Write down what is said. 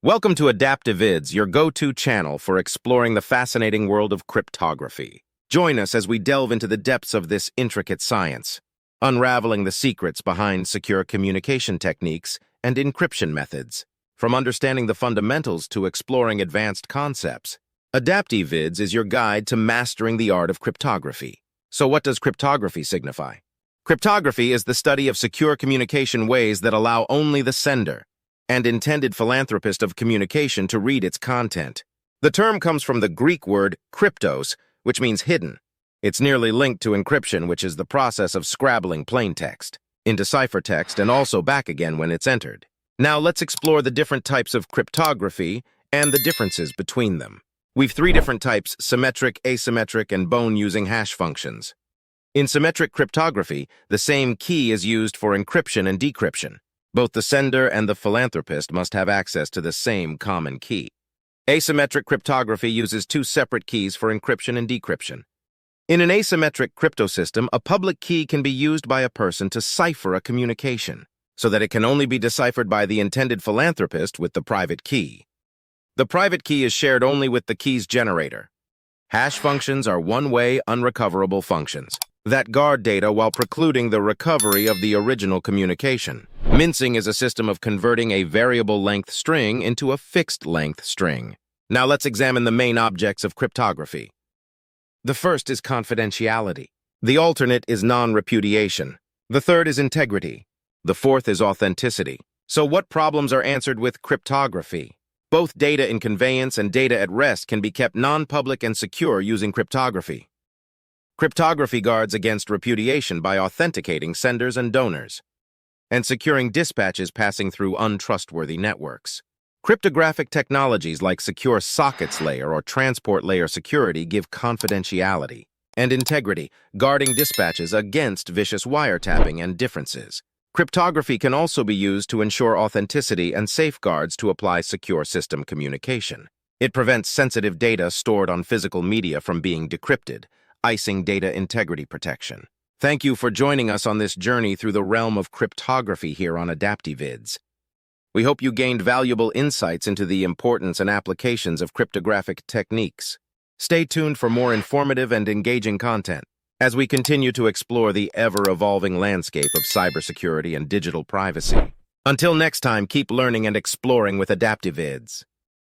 Welcome to Adaptivids, your go-to channel for exploring the fascinating world of cryptography. Join us as we delve into the depths of this intricate science, unraveling the secrets behind secure communication techniques and encryption methods. From understanding the fundamentals to exploring advanced concepts, Adaptivids is your guide to mastering the art of cryptography. So what does cryptography signify? Cryptography is the study of secure communication ways that allow only the sender and intended philanthropist of communication to read its content. The term comes from the Greek word kryptos, which means hidden. It's nearly linked to encryption, which is the process of scrabbling plain text into ciphertext and also back again when it's entered. Now let's explore the different types of cryptography and the differences between them. We've three different types: symmetric, asymmetric, and bone-using hash functions. In symmetric cryptography, the same key is used for encryption and decryption. Both the sender and the philanthropist must have access to the same common key. Asymmetric cryptography uses two separate keys for encryption and decryption. In an asymmetric cryptosystem, a public key can be used by a person to cipher a communication, so that it can only be deciphered by the intended philanthropist with the private key. The private key is shared only with the key's generator. Hash functions are one-way, unrecoverable functions that guard data while precluding the recovery of the original communication. Mincing is a system of converting a variable-length string into a fixed-length string. Now let's examine the main objects of cryptography. The first is confidentiality. The alternate is non-repudiation. The third is integrity. The fourth is authenticity. So what problems are answered with cryptography? Both data in conveyance and data at rest can be kept non-public and secure using cryptography. Cryptography guards against repudiation by authenticating senders and donors, and securing dispatches passing through untrustworthy networks. Cryptographic technologies like secure sockets layer or transport layer security give confidentiality and integrity, guarding dispatches against vicious wiretapping and differences. Cryptography can also be used to ensure authenticity and safeguards to apply secure system communication. It prevents sensitive data stored on physical media from being decrypted, icing data integrity protection. Thank you for joining us on this journey through the realm of cryptography here on Adaptivids. We hope you gained valuable insights into the importance and applications of cryptographic techniques. Stay tuned for more informative and engaging content as we continue to explore the ever-evolving landscape of cybersecurity and digital privacy. Until next time, keep learning and exploring with Adaptivids.